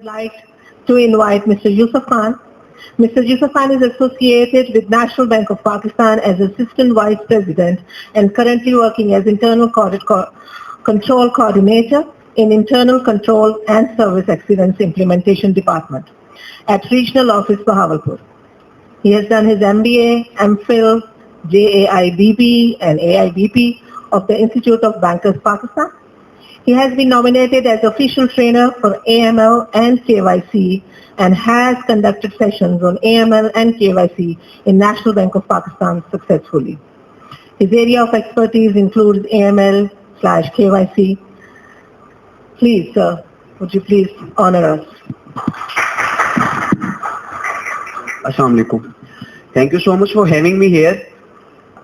like to invite Mr. Yusuf Khan. Mr. Yusuf Khan is associated with National Bank of Pakistan as Assistant Vice President and currently working as Internal Control Coordinator in Internal Control and Service Excellence Implementation Department at Regional Office Bahawalpur. He has done his MBA, MPhil, JAIBB and AIBP of the Institute of Bankers Pakistan. He has been nominated as official trainer for AML and KYC and has conducted sessions on AML and KYC in National Bank of Pakistan successfully. His area of expertise includes AML/KYC. Please, sir, would you please honor us? Assalamu alaikum. Thank you so much for having me here.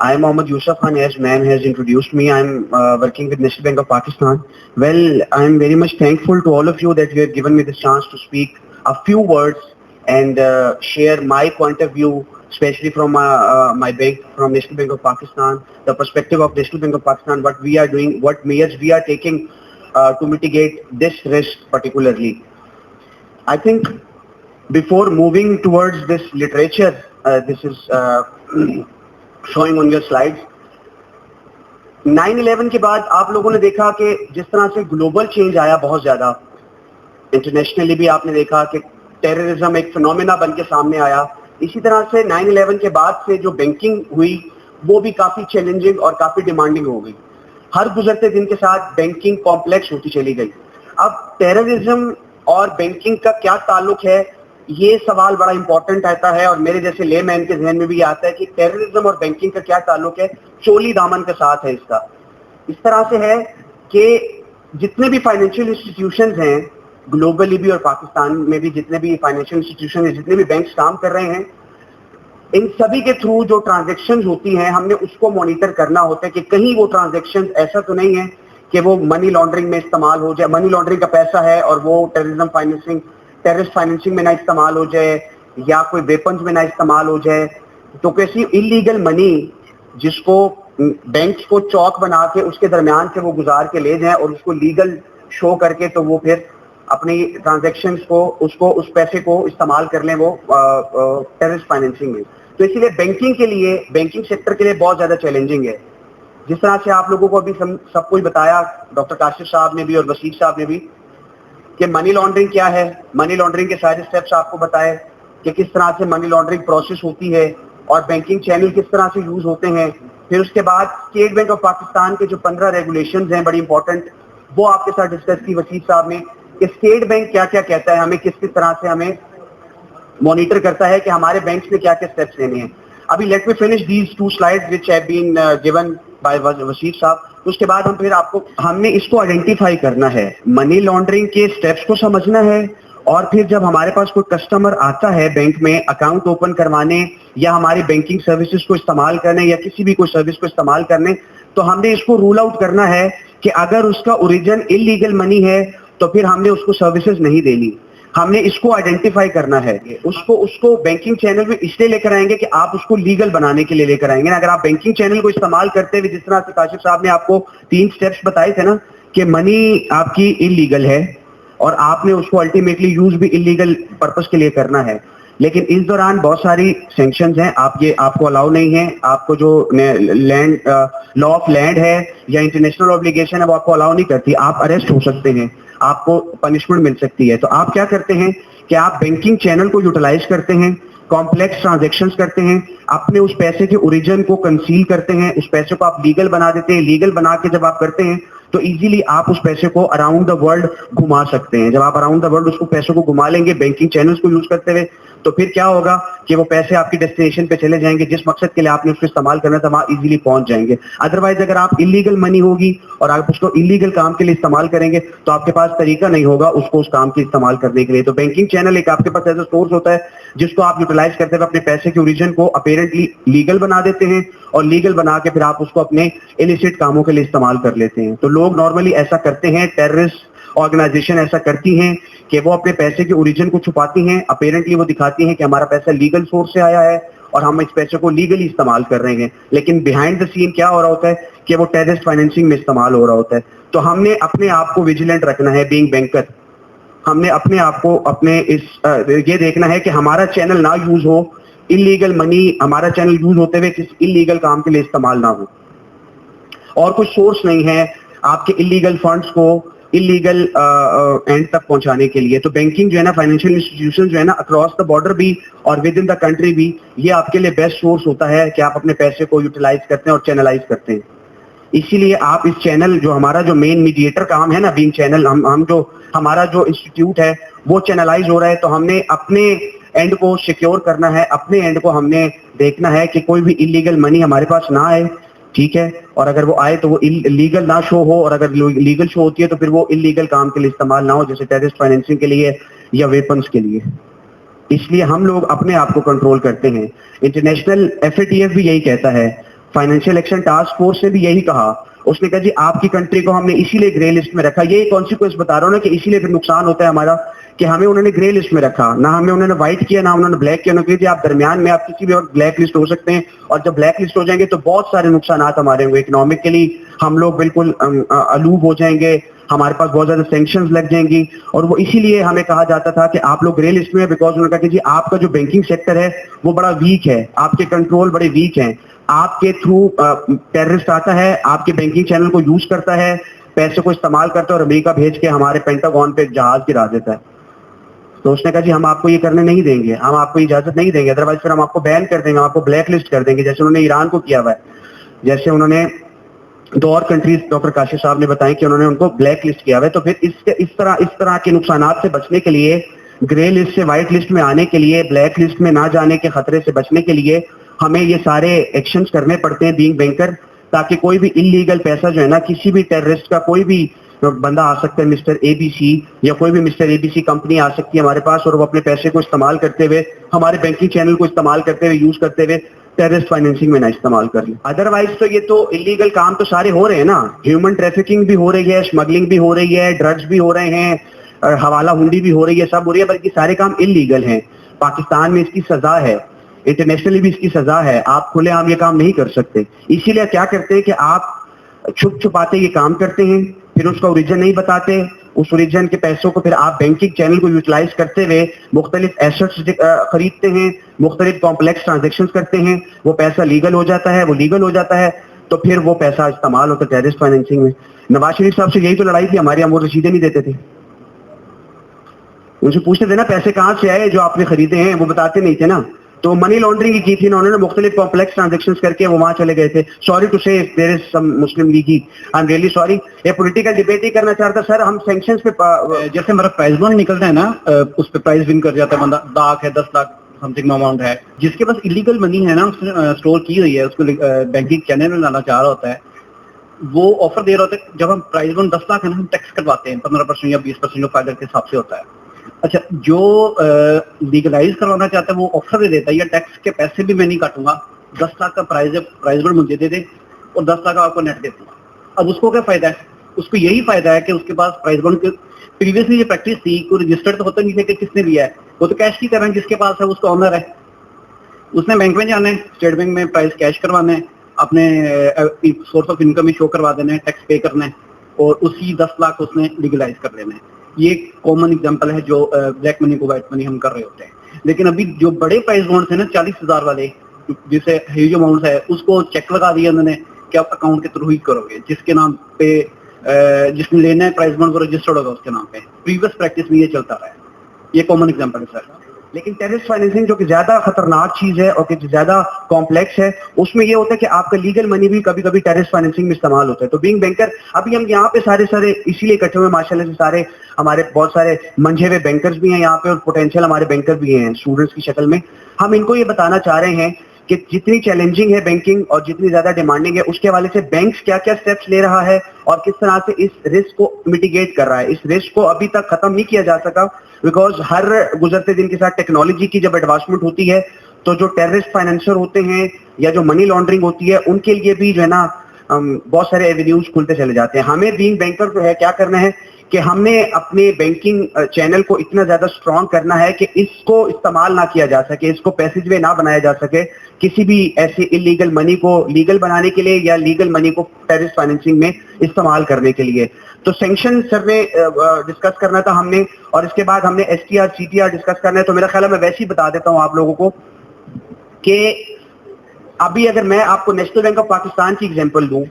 I am Mohammad Yusuf Khan, as ma'am has introduced me. I am working with National Bank of Pakistan. Well, I am very much thankful to all of you that you have given me this chance to speak a few words and share my point of view, especially from my bank, from National Bank of Pakistan, the perspective of National Bank of Pakistan, what we are doing, what measures we are taking to mitigate this risk particularly. I think before moving towards this literature, this is showing on your slides. 9/11 के बाद आप लोगों ने देखा कि जिस तरह से ग्लोबल चेंज आया बहुत ज्यादा, इंटरनेशनली भी आपने देखा कि टेररिज्म एक फिनोमेना बन के सामने आया. इसी तरह से 9/11 के बाद से जो बैंकिंग हुई वो भी काफी चैलेंजिंग और काफी डिमांडिंग हो गई. हर गुजरते दिन के साथ बैंकिंग कॉम्प्लेक्स होती चली गई. अब टेररिज्म और बैंकिंग का क्या ताल्लुक है, ये सवाल बड़ा इंपॉर्टेंट आता है और मेरे जैसे लेमैन के जहन में भी आता है कि टेररिज्म और बैंकिंग का क्या ताल्लुक है. चोली दामन के साथ है इसका. इस तरह से है कि जितने भी फाइनेंशियल इंस्टीट्यूशंस हैं ग्लोबली भी और पाकिस्तान में भी, जितने भी फाइनेंशियल इंस्टीट्यूशन हैं, जितने भी बैंक्स काम कर रहे हैं, इन सभी के थ्रू जो ट्रांजैक्शंस होती हैं हमने उसको मॉनिटर करना होता है कि कहीं वो ट्रांजैक्शंस ऐसा तो नहीं है कि वो मनी लॉन्ड्रिंग में इस्तेमाल हो जाए, मनी लॉन्ड्रिंग का पैसा है और वो टेररिस्ट फाइनेंसिंग में ना इस्तेमाल हो जाए या कोई वेपन्स में ना इस्तेमाल हो जाए. तो कैसी इलीगल मनी जिसको बैंक को चौक बना के उसके दरमियान से वो गुजार के ले जाए और उसको लीगल शो करके तो वो फिर अपनी ट्रांजैक्शंस को उस पैसे को इस्तेमाल कर लें वो टेररिस्ट फाइनेंसिंग में. तो इसीलिए बैंकिंग के लिए, बैंकिंग सेक्टर के लिए बहुत ज्यादा चैलेंजिंग है. जिस तरह से आप लोगों को अभी सब कुछ बताया डॉक्टर काशिफ साहब ने भी और वसीफ साहब ने भी कि मनी लॉन्ड्रिंग क्या है, मनी लॉन्ड्रिंग के सारे स्टेप्स आपको बताए कि किस तरह से मनी लॉन्ड्रिंग प्रोसेस होती है और बैंकिंग चैनल किस तरह से यूज होते हैं. फिर उसके बाद स्टेट बैंक ऑफ पाकिस्तान के जो 15 रेगुलेशंस हैं बड़ी इंपॉर्टेंट, वो आपके साथ डिस्कस की वसीफ साहब ने कि स्टेट बैंक क्या क्या कहता है, हमें किस किस तरह से हमें मॉनिटर करता है कि हमारे बैंक में क्या क्या स्टेप्स लेने हैं. अभी let me finish these 2 slides which have been given by Wasif साहब. उसके बाद हमने इसको आइडेंटिफाई करना है, मनी लॉन्ड्रिंग के स्टेप्स को समझना है और फिर जब हमारे पास कोई कस्टमर आता है बैंक में अकाउंट ओपन करवाने या हमारी बैंकिंग सर्विसेज को इस्तेमाल करने या किसी भी कोई सर्विस को इस्तेमाल करने, तो हमने इसको रूल आउट करना है कि अगर उसका ओरिजिन इलीगल मनी है तो फिर हमने उसको सर्विसेज नहीं देनी. हमने इसको आइडेंटिफाई करना है. उसको बैंकिंग चैनल में इसलिए लेकर आएंगे कि आप उसको लीगल बनाने के लिए लेकर आएंगे. अगर आप बैंकिंग चैनल को इस्तेमाल करते हुए, जिस तरह से काशिफ साहब ने आपको 3 स्टेप्स बताए थे ना कि मनी आपकी इलीगल है और आपने उसको अल्टीमेटली यूज भी इलीगल पर्पस के लिए करना है, लेकिन इस दौरान बहुत सारी सैंक्शंस हैं, आपको अलाउ नहीं है, आपको जो लैंड लॉ ऑफ लैंड है या इंटरनेशनल ऑब्लिगेशन है वो आपको अलाउ नहीं करती. आप अरेस्ट हो सकते हैं, आपको पनिशमेंट मिल सकती है. तो आप क्या करते हैं कि आप बैंकिंग चैनल को यूटिलाइज करते हैं, कॉम्प्लेक्स ट्रांजैक्शंस करते हैं, अपने उस पैसे के ओरिजिन को कंसील करते हैं, उस पैसे को आप लीगल बना देते हैं. लीगल बना के जब आप करते हैं तो इजीली आप उस पैसे को अराउंड द वर्ल्ड घुमा सकते हैं. जब आप अराउंड द वर्ल्ड उसको पैसों को घुमा लेंगे बैंकिंग चैनल्स को यूज करते हुए, तो फिर क्या होगा कि वो पैसे आपकी डेस्टिनेशन पे चले जाएंगे, जिस मकसद के लिए आपने उसको इस्तेमाल करना था वहां इजीली पहुंच जाएंगे. अदरवाइज अगर आप इलीगल मनी होगी और आप उसको इलीगल काम के लिए इस्तेमाल करेंगे तो आपके पास तरीका नहीं होगा उसको उस काम के इस्तेमाल करने के लिए. तो बैंकिंग चैनल एक आपके पास ऐसा सोर्स होता है जिसको आप यूटिलाइज करते हुए अपने पैसे के ओरिजिन को अपेरेंटली लीगल बना देते हैं और लीगल बना के फिर आप उसको अपने इलिसिट कामों के लिए इस्तेमाल कर लेते हैं. तो लोग नॉर्मली ऐसा करते हैं, टेररिस्ट ऑर्गेनाइजेशन ऐसा करती हैं कि वो अपने पैसे के ओरिजिन को छुपाती हैं. अपेरेंटली वो दिखाती हैं कि हमारा पैसा लीगल सोर्स से आया है और हम इस पैसे को लीगली इस्तेमाल कर रहे हैं, लेकिन बिहाइंड द सीन क्या हो रहा होता है कि वो टेररिस्ट फाइनेंसिंग में इस्तेमाल हो रहा होता है. तो हमने अपने आप को विजिलेंट रखना है बीइंग बैंकर. हमने अपने आप को अपने ये देखना है कि हमारा चैनल ना यूज हो, इलीगल मनी हमारा चैनल यूज होते हुए किसी इलीगल काम के लिए इस्तेमाल ना हो, और कोई सोर्स नहीं है आपके इलीगल फंड्स को इलीगल एंड तक पहुंचाने के लिए। तो बैंकिंग जो है ना, फाइनेंशियल इंस्टीट्यूशन जो है ना, अक्रॉस द बॉर्डर भी और विद इन द कंट्री भी, ये आपके लिए बेस्ट सोर्स होता है कि आप अपने पैसे को यूटिलाइज करते हैं और चैनलाइज करते हैं। इसीलिए आप इस चैनल जो हमारा जो मेन मीडिएटर काम है ना, बीइंग चैनल, हम जो हमारा जो इंस्टीट्यूट है वो चैनलाइज हो रहा है, तो हमने अपने एंड को सिक्योर करना है, अपने एंड को हमने देखना है कि कोई भी इलीगल मनी हमारे पास ना आए, ठीक है, और अगर वो आए तो वो लीगल ना शो हो, और अगर लीगल शो होती है तो फिर वो इलीगल काम के लिए इस्तेमाल ना हो, जैसे टेररिस्ट फाइनेंसिंग के लिए या वेपन्स के लिए। इसलिए हम लोग अपने आप को कंट्रोल करते हैं। इंटरनेशनल FATF भी यही कहता है, फाइनेंशियल एक्शन टास्क फोर्स ने भी यही कहा। उसने कहा जी आपकी कंट्री को हमने इसीलिए ग्रे लिस्ट में रखा, ये कॉन्सिक्वेंस बता रहा हूं ना कि इसीलिए फिर नुकसान होता है हमारा, कि हमें उन्होंने ग्रे लिस्ट में रखा, ना हमें उन्होंने व्हाइट किया, ना उन्होंने ब्लैक किया। उन्होंने कहा आप दरमियान में आप किसी भी वक्त ब्लैक लिस्ट हो सकते हैं, और जब ब्लैक लिस्ट हो जाएंगे तो बहुत सारे नुकसान हमारे होंगे। इकोनॉमिकली हम लोग बिल्कुल अलूब हो जाएंगे, हमारे पास बहुत ज्यादा सैंक्शंस लग जाएंगी, और वो इसीलिए हमें कहा जाता था कि आप लोग ग्रे लिस्ट में, बिकॉज उन्होंने कहा कि जी आपका जो बैंकिंग सेक्टर है वो बड़ा वीक है, आपके कंट्रोल बड़े वीक हैं, आपके थ्रू टेररिस्ट आता है, आपके बैंकिंग चैनल को यूज करता है, पैसे को इस्तेमाल करता है और अमेरिका भेज के हमारे पेंटागन पे जहाज गिरा देता है। तो उसने कहा जी हम आपको ये करने नहीं देंगे, हम आपको इजाजत नहीं देंगे, अदरवाइज फिर हम आपको बैन कर देंगे, हम आपको ब्लैक लिस्ट कर देंगे, जैसे उन्होंने ईरान को किया हुआ है, जैसे उन्होंने 2 और कंट्रीज डॉक्टर काशिफ साहब ने बताया कि उन्होंने उनको ब्लैक लिस्ट किया हुआ है। तो फिर इस तरह के नुकसानात से बचने के लिए, ग्रे लिस्ट से व्हाइट लिस्ट में आने के लिए, ब्लैक लिस्ट में ना जाने के खतरे से बचने के लिए हमें ये सारे एक्शंस करने पड़ते हैं बीइंग बैंकर, ताकि कोई भी इलीगल पैसा जो है ना, किसी भी टेररिस्ट का कोई भी बंदा आ सकता है, मिस्टर ABC या कोई भी मिस्टर ABC कंपनी आ सकती है हमारे पास, और वो अपने पैसे को इस्तेमाल करते हुए, हमारे बैंकिंग चैनल को इस्तेमाल करते हुए, यूज करते हुए टेररिस्ट फाइनेंसिंग में ना इस्तेमाल कर ले। अदरवाइज तो ये तो इलीगल काम तो सारे हो रहे हैं ना, ह्यूमन ट्रैफिकिंग भी हो रही है, स्मगलिंग भी हो रही है, ड्रग्स भी हो रहे हैं, हवाला हुंडी भी हो रही है, सब हो रही है, बल्कि सारे काम इलीगल हैं। पाकिस्तान में इसकी सजा है, इंटरनेशनली भी इसकी सजा है, आप खुलेआम ये काम नहीं कर सकते। इसीलिए क्या करते हैं कि आप छुप छुपाते ये काम करते हैं, फिर उसका ओरिजिन नहीं बताते, उस ओरिजिन के पैसों को फिर आप बैंकिंग चैनल को यूटिलाइज करते हुए मुख्तलिफ एसेट्स खरीदते हैं, मुख्तलिफ कॉम्प्लेक्स ट्रांजेक्शन करते हैं, वो पैसा लीगल हो जाता है, वो लीगल हो जाता है तो फिर वो पैसा इस्तेमाल होता है टेररिस्ट फाइनेंसिंग में। नवाज शरीफ साहब से यही तो लड़ाई थी हमारी, हम वो रसीदें नहीं देते थे, उनसे पूछते थे ना पैसे कहाँ से आए जो आपने खरीदे हैं, वो बताते नहीं थे ना, तो मनी लॉन्ड्रिंग की थी उन्होंने, मुख्तलिफ कॉम्प्लेक्स ट्रांजेक्शंस करके वो वहां चले गए थे। सॉरी टू से देयर इज सम मुस्लिम लीगी, आई एम रियली सॉरी, ये पॉलिटिकल डिबेट ही करना चाहता सर। हम सैंक्शंस पे जैसे हमारा प्राइज बॉन्ड निकलता है ना, उस पे प्राइज विन कर जाता है बंदा, 1 लाख है, 10 लाख समथिंग अमाउंट है, जिसके पास इलीगल मनी है ना, उसने स्टोर की हुई है, उसको बैंकिंग चैनल में लाना चाह रहा होता है, वो ऑफर दे रहा होता है। जब हम प्राइज बॉन्ड 10 लाख है ना, हम टैक्स कटवाते हैं 15% या 20% फायदा के हिसाब से होता है। अच्छा, जो लीगलाइज करवाना चाहता है वो ऑफर दे देता है, या टैक्स के पैसे भी मैं नहीं काटूंगा, 10 लाख का प्राइज बॉन्ड मुझे दे दे और 10 लाख आपको नेट दे दूंगा। अब उसको क्या फायदा है? उसको यही फायदा है कि उसके पास प्राइज बॉन्ड के प्रीवियसली ये प्रैक्टिस थी, कोई रजिस्टर्ड तो होता नहीं था कि किसने लिया है, वो तो कैश की तरह जिसके पास है उसका ऑनर है, उसने बैंक में जाना है, स्टेट बैंक में प्राइस कैश करवाना है, अपने source of income he show करवा देना है, टैक्स पे करना है, और उसी 10 लाख उसने लीगलाइज कर लेना है। ये कॉमन एग्जांपल है जो ब्लैक मनी को व्हाइट मनी हम कर रहे होते हैं। लेकिन अभी जो बड़े प्राइस बॉन्ड्स है ना, 40,000 वाले, जिसे ह्यूज अमाउंट है, उसको चेक लगा दिया उन्होंने कि आप अकाउंट के थ्रू ही करोगे, जिसके नाम पे जिसने लेना है प्राइस बॉन्ड वो रजिस्टर्ड होगा उसके नाम पे। प्रीवियस प्रैक्टिस में ये चलता रहा है, ये कॉमन एग्जांपल है सर। लेकिन टेररिस्ट फाइनेंसिंग जो कि ज्यादा खतरनाक चीज है और कि ज्यादा कॉम्प्लेक्स है, उसमें ये होता है कि आपका लीगल मनी भी कभी कभी टेररिस्ट फाइनेंसिंग में इस्तेमाल होता है। तो बीइंग बैंकर, अभी हम यहाँ पे सारे इसीलिए इकट्ठे हुए माशाल्लाह से, सारे हमारे बहुत सारे मंझे हुए बैंकर्स भी हैं यहाँ पे, और पोटेंशियल हमारे बैंकर भी हैं स्टूडेंट्स की शक्ल में। हम इनको ये बताना चाह रहे हैं कि जितनी चैलेंजिंग है बैंकिंग और जितनी ज्यादा डिमांडिंग है, उसके हवाले से बैंक्स क्या क्या स्टेप्स ले रहा है और किस तरह से इस रिस्क को मिटिगेट कर रहा है। इस रिस्क को अभी तक खत्म नहीं किया जा सका, बिकॉज हर गुजरते दिन के साथ टेक्नोलॉजी की जब एडवांसमेंट होती है तो जो टेररिस्ट फाइनेंसर होते हैं या जो मनी लॉन्ड्रिंग होती है, उनके लिए भी जो है ना बहुत सारे एवेन्यूज खुलते चले जाते हैं। हमें बीइंग बैंकर जो है क्या करना है कि हमने अपने बैंकिंग चैनल को इतना ज्यादा स्ट्रॉन्ग करना है कि इसको इस्तेमाल ना किया जा सके, इसको पैसेजवे ना बनाया जा सके किसी भी ऐसे इलीगल मनी को लीगल बनाने के लिए या लीगल मनी को टेररिस्ट फाइनेंसिंग में इस्तेमाल करने के लिए। तो सैंक्शन सर ने डिस्कस करना था हमने, और इसके बाद हमने STR CTR डिस्कस करना है। तो मेरा ख्याल है मैं वैसे ही बता देता हूं आप लोगों को कि अभी अगर मैं आपको नेशनल बैंक ऑफ पाकिस्तान की एग्जांपल दूं,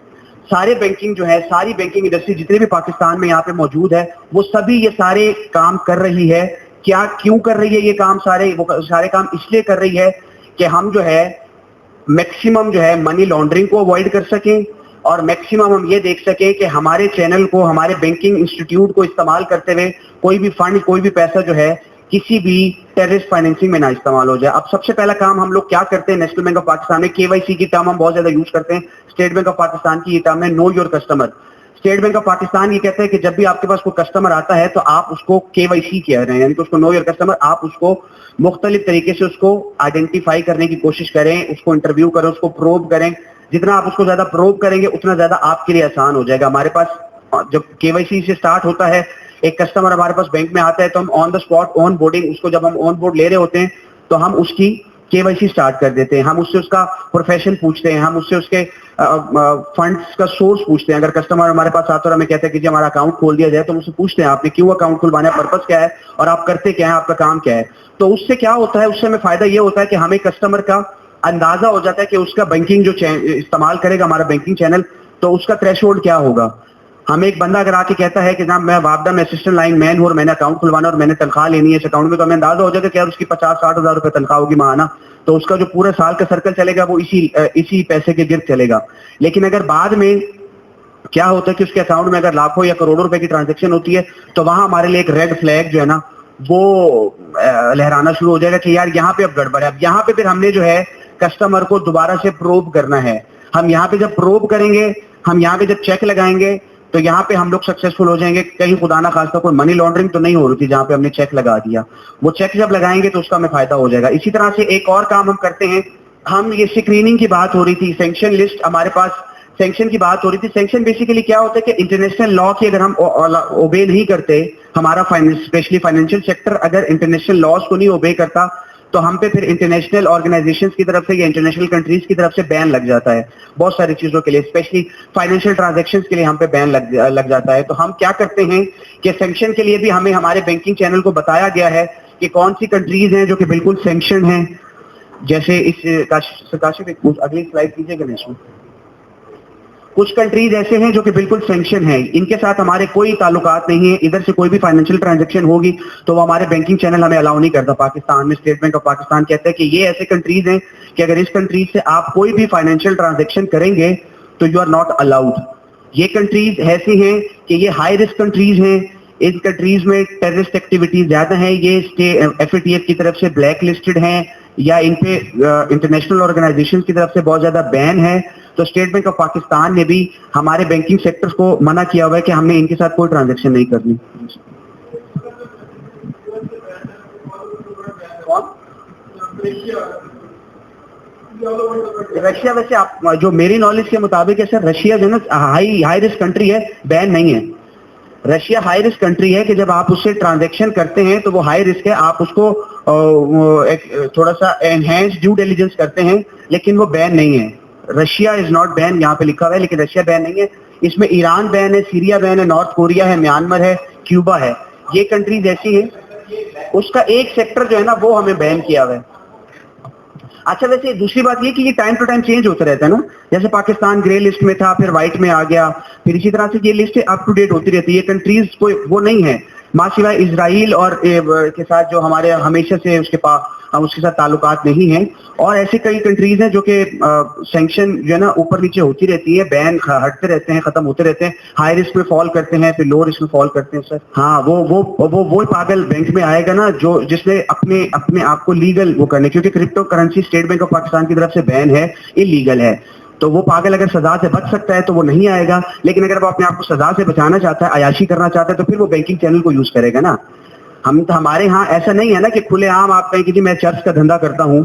सारे बैंकिंग जो है, सारी बैंकिंग इंडस्ट्री जितने भी पाकिस्तान में यहाँ पे मौजूद है, वो सभी ये सारे काम कर रही है। क्या क्यों कर रही है ये काम? वो सारे काम इसलिए कर रही है कि हम जो है मैक्सिमम जो है मनी लॉन्ड्रिंग को अवॉइड कर सकें, और मैक्सिमम हम ये देख सकें कि हमारे चैनल को, हमारे बैंकिंग इंस्टीट्यूट को इस्तेमाल करते हुए कोई भी फंड, कोई भी पैसा जो है किसी भी टेररिस्ट फाइनेंसिंग में ना इस्तेमाल हो जाए। अब सबसे पहला काम हम लोग क्या करते हैं नेशनल बैंक ऑफ पाकिस्तान में, KYC की टर्म हम बहुत ज्यादा यूज करते हैं। स्टेट बैंक ऑफ पाकिस्तान की ये टर्म है know your customer. State bank of Pakistan ये कहते हैं कि जब भी आपके पास कोई कस्टमर आता है तो आप उसको KYC कह रहे हैं, यानी कि उसको नो योर कस्टमर, आप उसको मुख्तलिफ तरीके से उसको आइडेंटिफाई करने की कोशिश करें, उसको इंटरव्यू करें, उसको प्रोब करें। जितना आप उसको ज्यादा प्रोब करेंगे उतना ज्यादा आपके लिए आसान हो जाएगा। हमारे पास जब KYC से स्टार्ट होता है, एक कस्टमर हमारे पास बैंक में आता है तो हम on the spot on boarding, उसको जब हम ऑन बोर्ड ले रहे होते हैं तो हम उसकी KYC स्टार्ट कर देते हैं। हम उससे उसका प्रोफेशन पूछते हैं, हम उससे उसके फंड्स का सोर्स पूछते हैं। अगर कस्टमर हमारे पास आता है और हमें कहता है कि जी हमारा अकाउंट खोल दिया जाए, तो हम उससे पूछते हैं आपने क्यों अकाउंट खुलवाना है, पर्पस क्या है और आप करते क्या है, आपका काम क्या है। तो उससे क्या होता है, उससे हमें फायदा ये होता है कि हमें कस्टमर का अंदाजा हो जाता है कि उसका बैंकिंग जो इस्तेमाल करेगा हमारा बैंकिंग चैनल, तो उसका थ्रेशोल्ड क्या होगा। हमें एक बंदा अगर आके कहता है कि जनाब मैं वापदा में असिस्टेंट लाइन मैन हूं और मैंने अकाउंट खुलवाना और मैंने तनख्वाह लेनी है इस अकाउंट में, तो हमें अंदाजा हो जाएगा कि यार उसकी 50-60 हजार रुपए तनख्वाह होगी माहाना, तो उसका जो पूरे साल का सर्कल चलेगा वो इसी पैसे के गिर्द चलेगा। लेकिन अगर बाद में क्या होता है कि उसके अकाउंट में अगर लाखों या करोड़ों रुपए की ट्रांजेक्शन होती है, तो वहां हमारे लिए एक रेड फ्लैग जो है ना वो लहराना शुरू हो जाएगा कि यार यहाँ पे अब गड़बड़ है। अब यहाँ पे फिर हमने जो है कस्टमर को दोबारा से प्रोब करना है। हम यहाँ पे जब प्रोब करेंगे, हम यहाँ पे जब चेक लगाएंगे, तो यहाँ पे हम लोग सक्सेसफुल हो जाएंगे। कहीं खुदा ना खास्ता कोई मनी लॉन्ड्रिंग तो नहीं हो रही थी जहाँ पे हमने चेक लगा दिया। वो चेक जब लगाएंगे तो उसका हमें फायदा हो जाएगा। इसी तरह से एक और काम हम करते हैं, हम ये स्क्रीनिंग की बात हो रही थी, सैंक्शन लिस्ट हमारे पास, सैंक्शन की बात हो रही थी। सैंक्शन बेसिकली क्या होता है कि इंटरनेशनल लॉ की अगर हम ओबे नहीं करते, हमारा स्पेशली फाइनेंशियल सेक्टर अगर इंटरनेशनल लॉज को नहीं ओबे करता, तो हम पे फिर इंटरनेशनल ऑर्गेनाइजेशंस की तरफ से या इंटरनेशनल कंट्रीज की तरफ से बैन लग जाता है बहुत सारी चीजों के लिए, स्पेशली फाइनेंशियल ट्रांजैक्शंस के लिए हम पे बैन लग जाता है। तो हम क्या करते हैं कि सैंक्शन के लिए भी हमें हमारे बैंकिंग चैनल को बताया गया है कि कौन सी कंट्रीज हैं जो कि बिल्कुल सैंक्शन हैं। जैसे इस काशिफ अगली स्लाइड कीजिए गणेश। कुछ कंट्रीज ऐसे हैं जो कि बिल्कुल सैंक्शन है, इनके साथ हमारे कोई ताल्लुकात नहीं है। इधर से कोई भी फाइनेंशियल ट्रांजैक्शन होगी तो वो हमारे बैंकिंग चैनल हमें अलाउ नहीं करता। पाकिस्तान में स्टेट बैंक ऑफ पाकिस्तान कहता है कि ये ऐसे कंट्रीज हैं कि अगर इस कंट्रीज से आप कोई भी फाइनेंशियल ट्रांजैक्शन करेंगे तो यू आर नॉट अलाउड। ये कंट्रीज ऐसी हैं कि ये हाई रिस्क कंट्रीज हैं, इन कंट्रीज में टेररिस्ट एक्टिविटीज ज्यादा है, ये FATF की तरफ से ब्लैक लिस्टेड हैं या इन पे इंटरनेशनल ऑर्गेनाइजेशन की तरफ से बहुत ज्यादा बैन है। तो स्टेट बैंक ऑफ पाकिस्तान ने भी हमारे बैंकिंग सेक्टर्स को मना किया हुआ है कि हमने इनके साथ कोई ट्रांजैक्शन नहीं करनी। रशिया वैसे आप जो मेरी नॉलेज के मुताबिक है सर, रशिया जो ना हाई रिस्क कंट्री है, बैन नहीं है। रशिया हाई रिस्क कंट्री है कि जब आप उससे ट्रांजैक्शन करते हैं तो वो हाई रिस्क है, आप उसको एक थोड़ा सा एनहेंस ड्यू डिलिजेंस करते हैं, लेकिन वो बैन नहीं है। रशिया इज नॉट बैन, यहाँ पे लिखा हुआ है, लेकिन रशिया बैन नहीं है। इसमें ईरान बैन है, सीरिया बैन है, नॉर्थ कोरिया है, म्यांमार है, क्यूबा है, ये कंट्रीज ऐसी हैं। उसका एक सेक्टर जो है ना वो हमें बैन किया हुआ है। अच्छा वैसे दूसरी बात ये कि ये टाइम टू टाइम चेंज होता रहता है ना, जैसे पाकिस्तान ग्रे लिस्ट में था, फिर व्हाइट में आ गया, फिर इसी तरह से ये लिस्ट अप टू डेट होती रहती है। ये कंट्रीज कोई वो नहीं है, मासिवाय इजराइल और के साथ जो हमारे हमेशा से उसके साथ ताल्लुकात नहीं है। और ऐसे कई कंट्रीज हैं जो कि सैंक्शन जो है ना ऊपर नीचे होती रहती है, बैन हटते रहते हैं, खत्म होते रहते हैं, हाई रिस्क में फॉल करते हैं, फिर लो रिस्क में फॉल करते हैं सर। हाँ वो पागल बैंक में आएगा ना जो जिसने अपने आप को लीगल वो करने, क्योंकि crypto currency state bank of Pakistan की तरफ से बैन है, इलीगल है। तो वो पागल अगर सजा से बच सकता है तो वो नहीं आएगा, लेकिन अगर वो अपने आप को सजा से बचाना चाहता है, अयाशी करना चाहता है, तो फिर वो बैंकिंग चैनल को यूज करेगा ना। हमारे यहाँ ऐसा नहीं है ना कि खुलेआम आप कहें कि जी मैं चर्च का धंधा करता हूँ,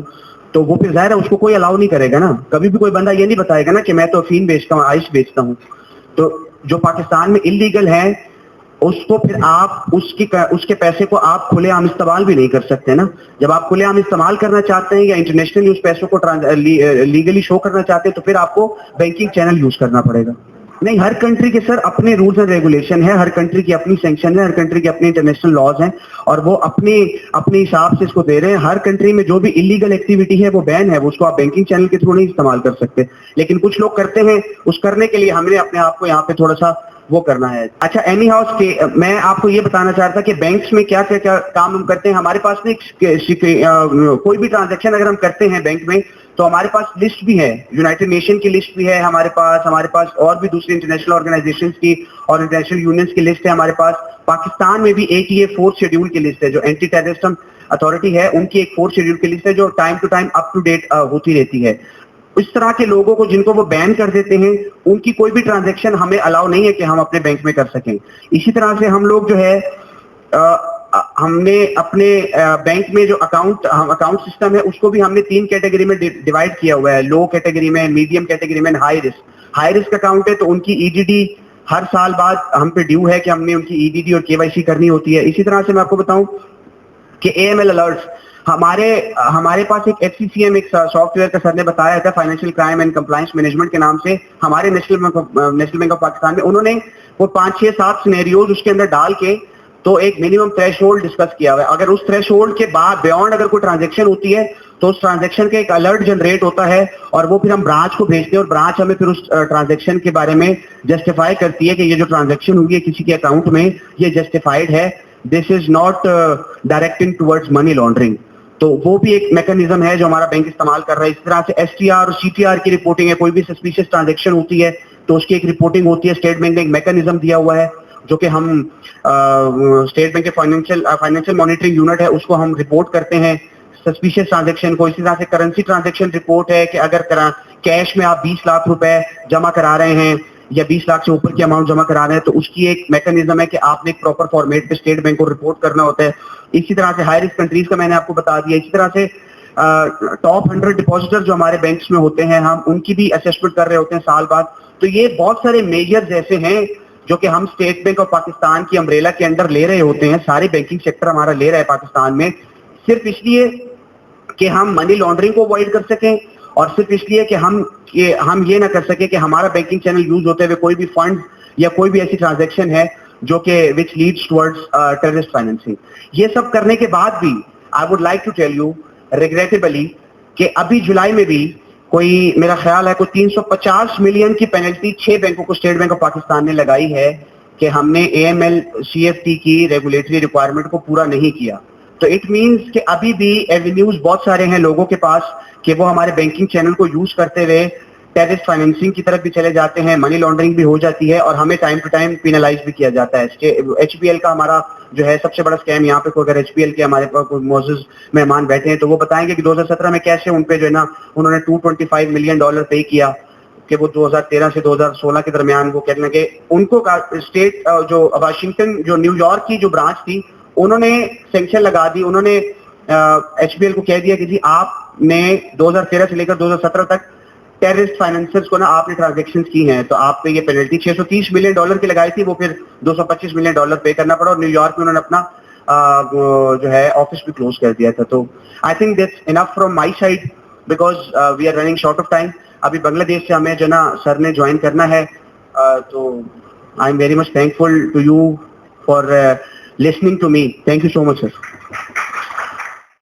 तो वो फिर जाहिर है उसको कोई अलाउ नहीं करेगा ना। कभी भी कोई बंदा ये नहीं बताएगा ना कि मैं तो अफीम बेचता हूँ, आइस बेचता हूँ। तो जो पाकिस्तान में इलीगल है उसको फिर आप उसके पैसे को आप खुलेआम इस्तेमाल भी नहीं कर सकते ना। जब आप खुलेआम इस्तेमाल करना चाहते हैं या इंटरनेशनली उस पैसों को लीगली शो करना चाहते हैं, तो फिर आपको बैंकिंग चैनल यूज करना पड़ेगा। नहीं, हर कंट्री के सर अपने रूल्स एंड रेगुलेशन है, हर कंट्री की अपनी सैंक्शन है, हर कंट्री के अपने इंटरनेशनल लॉज हैं और वो अपने हिसाब से इसको दे रहे हैं। हर कंट्री में जो भी इलीगल एक्टिविटी है वो बैन है, वो उसको आप बैंकिंग चैनल के थ्रू नहीं इस्तेमाल कर सकते, लेकिन कुछ लोग करते हैं। उस करने के लिए हमने अपने आप को यहाँ पे थोड़ा सा वो करना है। अच्छा, एनी हाउस के मैं आपको ये बताना चाह रहा था कि बैंक्स में क्या क्या काम हम करते हैं। हमारे पास में कोई भी ट्रांजैक्शन अगर हम करते हैं बैंक में तो हमारे पास लिस्ट भी है, यूनाइटेड नेशन की लिस्ट भी है हमारे पास और भी दूसरी इंटरनेशनल ऑर्गेनाइजेशंस की और इंटरनेशनल यूनियंस की लिस्ट है हमारे पास। पाकिस्तान में भी एक ये 4th शेड्यूल की लिस्ट है, जो एंटी टेररिज्म अथॉरिटी है उनकी एक 4th शेड्यूल की लिस्ट है, जो time to time up to date होती रहती है। इस तरह के लोगों को जिनको वो बैन कर देते हैं, उनकी कोई भी ट्रांजैक्शन हमें अलाउ नहीं है कि हम अपने बैंक में कर सकें। इसी तरह से हम लोग जो है हमने अपने बैंक में जो अकाउंट सिस्टम है उसको भी हमने 3 कैटेगरी में डिवाइड किया हुआ है, लो कैटेगरी में, मीडियम कैटेगरी में, हाई रिस्क अकाउंट है तो उनकी ईडीडी हर साल बाद हम पे ड्यू है कि हमने उनकी ईडीडी और केवाईसी करनी होती है। इसी तरह से मैं आपको बताऊं कि एएमएल अलर्ट्स हमारे पास एक एचसीसीएम एक सॉफ्टवेयर का सर ने बताया था, financial crime and compliance management के नाम से, हमारे नेशनल बैंक ऑफ पाकिस्तान में उन्होंने वो 5, 6, 7 सिनेरियोज उसके अंदर डाल के तो एक मिनिमम थ्रेशोल्ड डिस्कस किया हुआ है। अगर उस थ्रेशोल्ड के बाद बियॉन्ड अगर कोई ट्रांजैक्शन होती है तो उस ट्रांजैक्शन का एक अलर्ट जनरेट होता है और वो फिर हम ब्रांच को भेजते हैं और ब्रांच हमें फिर उस ट्रांजैक्शन के बारे में जस्टिफाई करती है कि ये जो ट्रांजैक्शन हुई है किसी के अकाउंट में ये जस्टिफाइड है, this is not directing towards money laundering. तो वो भी एक मैकेनिज्म है जो हमारा बैंक इस्तेमाल कर रहा है। इस तरह से एसटीआर और सीटीआर की रिपोर्टिंग है, कोई भी सस्पिशियस ट्रांजैक्शन होती है तो उसकी एक रिपोर्टिंग होती है। स्टेट बैंक ने एक मैकेनिज्म दिया हुआ है जो कि हम स्टेट बैंक के फाइनेंशियल मॉनिटरिंग यूनिट है उसको हम रिपोर्ट करते हैं सस्पिशियस ट्रांजैक्शन को। इसी तरह से करेंसी ट्रांजैक्शन रिपोर्ट है कि अगर कैश में आप 20 लाख रुपए जमा करा रहे हैं या 20 लाख से ऊपर की अमाउंट जमा करा रहे हैं तो उसकी एक मैकेनिज्म है कि आपने एक प्रॉपर फॉर्मेट पे स्टेट बैंक को रिपोर्ट करना होता है। इसी तरह से हाई रिस्क कंट्रीज का मैंने आपको बता दिया। इसी तरह से टॉप 100 डिपॉजिटर जो हमारे बैंक्स में होते हैं हम उनकी भी असेसमेंट कर रहे होते हैं साल बाद। तो ये बहुत सारे मेजर्स ऐसे हैं जो कि हम स्टेट बैंक ऑफ पाकिस्तान की अम्ब्रेला के अंडर ले रहे होते हैं, सारे बैंकिंग सेक्टर हमारा ले रहा है पाकिस्तान में, सिर्फ इसलिए कि हम मनी लॉन्ड्रिंग को अवॉइड कर सकें और सिर्फ इसलिए कि हम ये ना कर सके कि हमारा बैंकिंग चैनल यूज होते हुए कोई भी फंड या कोई भी ऐसी ट्रांजैक्शन है जो कि which leads towards terrorist financing. ये सब करने के बाद भी I would like to tell you regrettably कि अभी जुलाई में भी कोई मेरा ख्याल है कोई 350 मिलियन की पेनल्टी 6 बैंकों को स्टेट बैंक ऑफ पाकिस्तान ने लगाई है कि हमने एएमएल सीएफटी की रेगुलेटरी रिक्वायरमेंट को पूरा नहीं किया। तो इट मींस कि अभी भी एवेन्यूज बहुत सारे हैं लोगों के पास कि वो हमारे बैंकिंग चैनल को यूज करते हुए टेररिस्ट फाइनेंसिंग की तरफ भी चले जाते हैं, मनी लॉन्ड्रिंग भी हो जाती है और हमें टाइम टू टाइम पिनलाइज भी किया जाता है। एचपीएल का हमारा जो है सबसे बड़ा स्कैम यहाँ पे, कोई अगर एचपीएल के हमारे पास कोई मौजूद मेहमान बैठे हैं तो वो बताएंगे कि 2017 में कैसे उन पे जो है ना उन्होंने $225 मिलियन पे किया कि वो 2013 से 2016 के दरमियान वो कहने लगे उनको स्टेट जो वाशिंगटन जो न्यूयॉर्क की जो ब्रांच थी उन्होंने सैंक्शन लगा दी। उन्होंने एचपीएल को कह दिया कि जी आपने 2013 से लेकर 2017 तक टेररिस्ट फाइनेंसर्स को ना आपने ट्रांजैक्शन की हैं तो आप पे ये पेनल्टी $630 मिलियन की लगाई थी, वो फिर $225 मिलियन पे करना पड़ा और न्यूयॉर्क में उन्होंने अपना जो है ऑफिस भी क्लोज कर दिया था। तो I think that's enough from my side because we are running short of time. अभी बांग्लादेश से हमें जो ना सर ने ज्वाइन करना है, तो I am very much thankful to you for listening to me. Thank you so much sir.